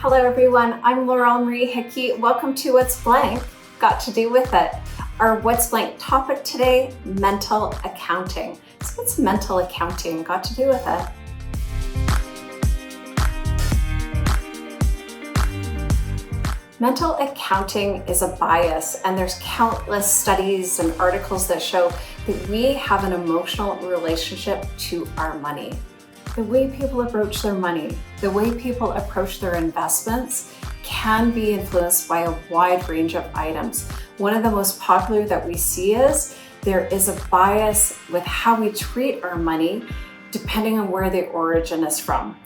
Hello everyone, I'm Laurel Marie Hickey. Welcome to What's Blank, Got to Do With It. Our What's Blank topic today, mental accounting. So what's mental accounting got to do with it? Mental accounting is a bias, and there's countless studies and articles that show that we have an emotional relationship to our money. The way people approach their money, the way people approach their investments can be influenced by a wide range of items. One of the most popular that we see is there is a bias with how we treat our money depending on where the origin is from.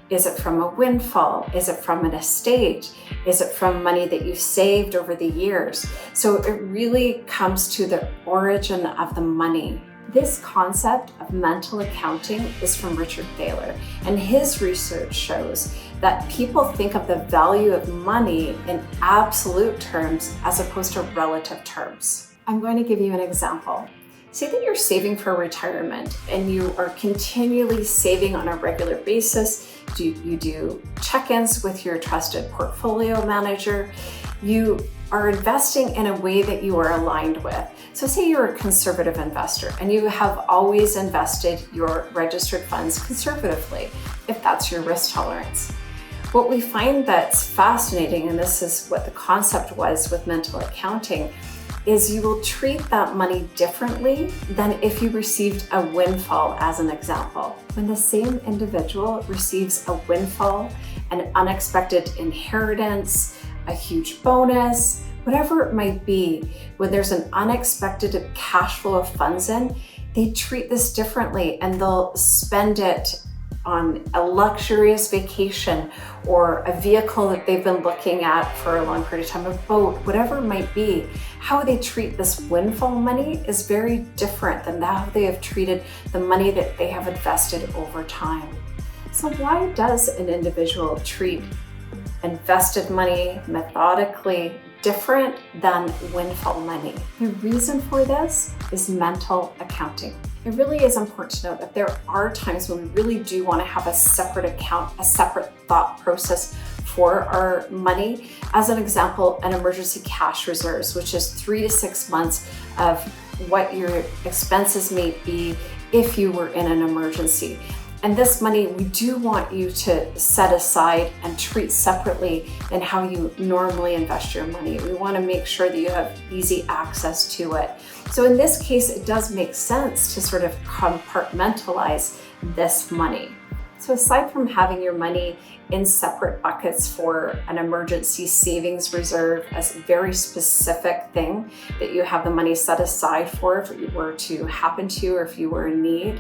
Is it from a windfall? Is it from an estate? Is it from money that you've saved over the years? So it really comes to the origin of the money. This concept of mental accounting is from Richard Thaler, and his research shows that people think of the value of money in absolute terms as opposed to relative terms. I'm going to give you an example. Say that you're saving for retirement and you are continually saving on a regular basis. You do check-ins with your trusted portfolio manager. You are investing in a way that you are aligned with. So say you're a conservative investor and you have always invested your registered funds conservatively, if that's your risk tolerance. What we find that's fascinating, and this is what the concept was with mental accounting, is you will treat that money differently than if you received a windfall, as an example. When the same individual receives a windfall, an unexpected inheritance, a huge bonus, whatever it might be, when there's an unexpected cash flow of funds in, they treat this differently and they'll spend it on a luxurious vacation or a vehicle that they've been looking at for a long period of time, a boat, whatever it might be. How they treat this windfall money is very different than how they have treated the money that they have invested over time. So why does an individual treat invested money methodically different than windfall money? The reason for this is mental accounting. It really is important to note that there are times when we really do want to have a separate account, a separate thought process for our money. As an example, an emergency cash reserves, which is 3 to 6 months of what your expenses may be if you were in an emergency. And this money, we do want you to set aside and treat separately than how you normally invest your money. We want to make sure that you have easy access to it. So in this case, it does make sense to sort of compartmentalize this money. So aside from having your money in separate buckets for an emergency savings reserve as a very specific thing that you have the money set aside for if it were to happen to you or if you were in need,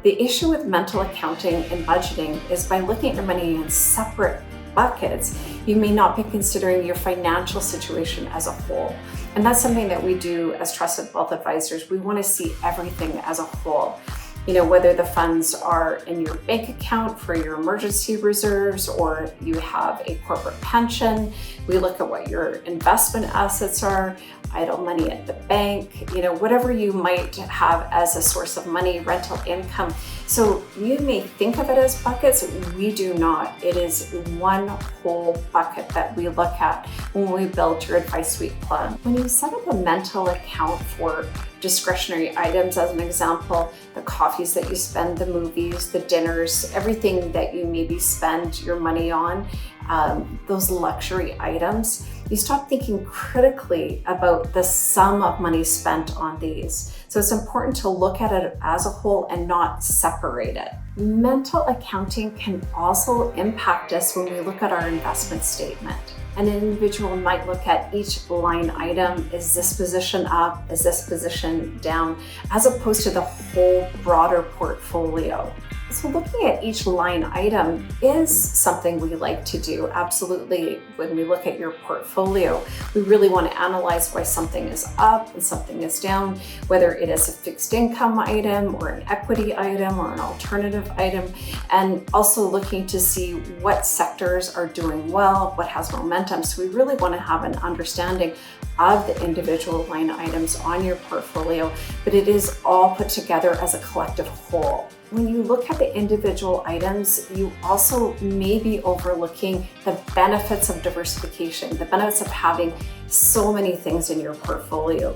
the issue with mental accounting and budgeting is by looking at your money in separate buckets, you may not be considering your financial situation as a whole. And that's something that we do as trusted wealth advisors. We want to see everything as a whole. You know, whether the funds are in your bank account for your emergency reserves or you have a corporate pension, we look at what your investment assets are, idle money at the bank, you know, whatever you might have as a source of money, rental income. So you may think of it as buckets, we do not. It is one whole bucket that we look at when we build your Advice Suite plan. When you set up a mental account for discretionary items, as an example, the coffees that you spend, the movies, the dinners, everything that you maybe spend your money on, those luxury items, you stop thinking critically about the sum of money spent on these. So it's important to look at it as a whole and not separate it. Mental accounting can also impact us when we look at our investment statement. An individual might look at each line item. Is this position up? Is this position down? As opposed to the whole broader portfolio. So looking at each line item is something we like to do. Absolutely. When we look at your portfolio, we really want to analyze why something is up and something is down, whether it is a fixed income item or an equity item or an alternative item, and also looking to see what sectors are doing well, what has momentum. So we really want to have an understanding of the individual line items on your portfolio, but it is all put together as a collective whole. When you look at the individual items, you also may be overlooking the benefits of diversification, the benefits of having so many things in your portfolio.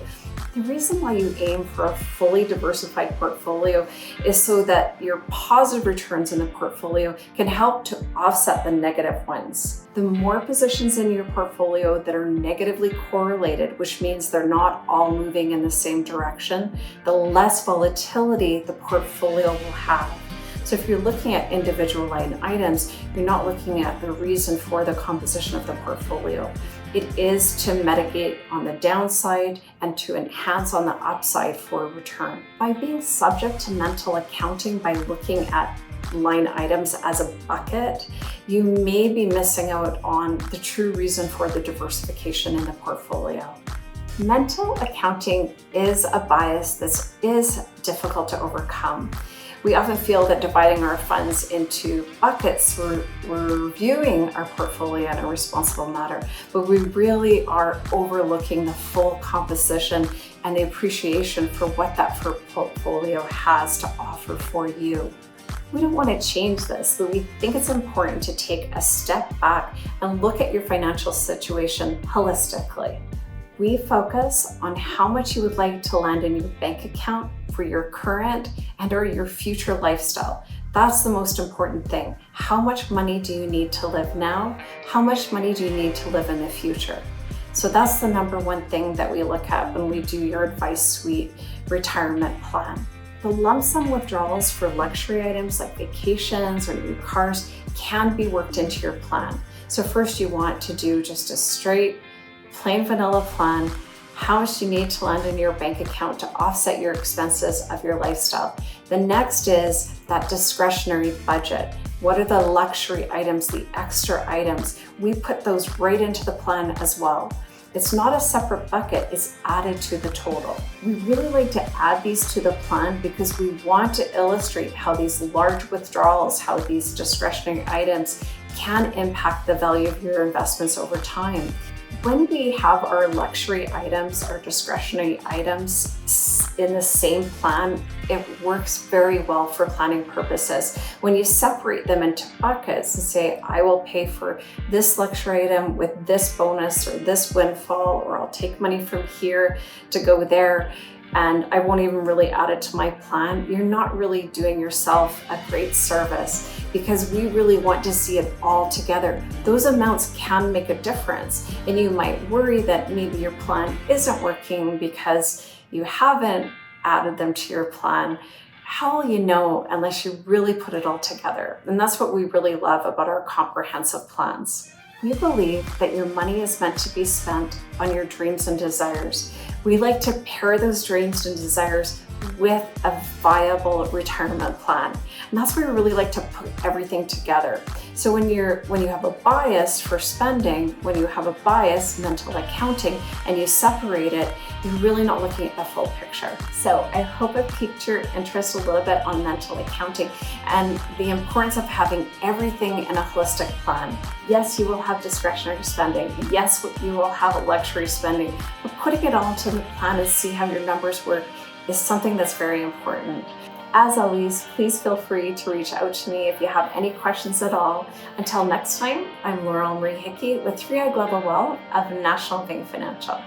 The reason why you aim for a fully diversified portfolio is so that your positive returns in the portfolio can help to offset the negative ones. The more positions in your portfolio that are negatively correlated, which means they're not all moving in the same direction, the less volatility the portfolio will have. So if you're looking at individual line items, you're not looking at the reason for the composition of the portfolio. It is to mitigate on the downside and to enhance on the upside for return. By being subject to mental accounting, by looking at line items as a bucket, you may be missing out on the true reason for the diversification in the portfolio. Mental accounting is a bias that is difficult to overcome. We often feel that dividing our funds into buckets, we're reviewing our portfolio in a responsible manner, but we really are overlooking the full composition and the appreciation for what that portfolio has to offer for you. We don't want to change this, but we think it's important to take a step back and look at your financial situation holistically. We focus on how much you would like to land in your bank account for your current and/or your future lifestyle. That's the most important thing. How much money do you need to live now? How much money do you need to live in the future? So that's the number one thing that we look at when we do your Advice Suite retirement plan. The lump sum withdrawals for luxury items like vacations or new cars can be worked into your plan. So first you want to do just a straight plain vanilla plan. How much do you need to land in your bank account to offset your expenses of your lifestyle? The next is that discretionary budget. What are the luxury items, the extra items? We put those right into the plan as well. It's not a separate bucket, it's added to the total. We really like to add these to the plan because we want to illustrate how these large withdrawals, how these discretionary items can impact the value of your investments over time. When we have our luxury items, our discretionary items in the same plan, it works very well for planning purposes. When you separate them into buckets and say, I will pay for this luxury item with this bonus or this windfall, or I'll take money from here to go there, and I won't even really add it to my plan, you're not really doing yourself a great service because we really want to see it all together. Those amounts can make a difference, and you might worry that maybe your plan isn't working because you haven't added them to your plan. How will you know unless you really put it all together? And that's what we really love about our comprehensive plans. We believe that your money is meant to be spent on your dreams and desires. We like to pair those dreams and desires with a viable retirement plan. And that's where we really like to put everything together. So when you have a bias for spending, when you have a bias, mental accounting, and you separate it, you're really not looking at the full picture. So I hope it piqued your interest a little bit on mental accounting and the importance of having everything in a holistic plan. Yes, you will have discretionary spending. Yes, you will have a luxury spending, but putting it all into the plan and see how your numbers work is something that's very important. As always, please feel free to reach out to me if you have any questions at all. Until next time, I'm Laurel Marie Hickey with 3i Global Wealth of National Bank Financial.